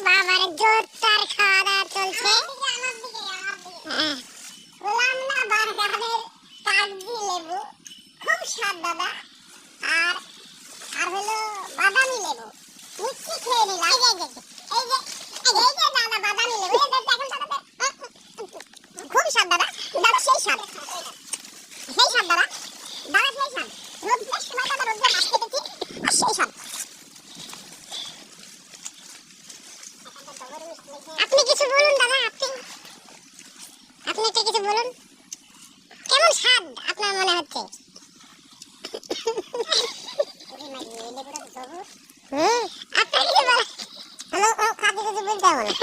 বাবার জোরদার খাওয়া দাওয়া চলছে। বললাম না বাগানের কাগজি লেবু খুব স্বাদ দাদা, আর আর হলো বাদামি লেবু মিষ্টি খেয়ে নিলাম। এই যে দাদা বাদামি লেবু খুব স্বাদ দাদা, দাদা সেই স্বাদ দাদা, দাদা সেই স্বাদ রোদ্রের সময় দাদা রোদ্রে মাছ খেতেছি আর সেই স্বাদ। আপনি কিছু বলুন দাদা, আপনি একটা কিছু বলুন, কেমন স্বাদ আপনার মনে হচ্ছে? আপনার কিছু বলা, হ্যালো কাজে কিছু বলতে হবে না।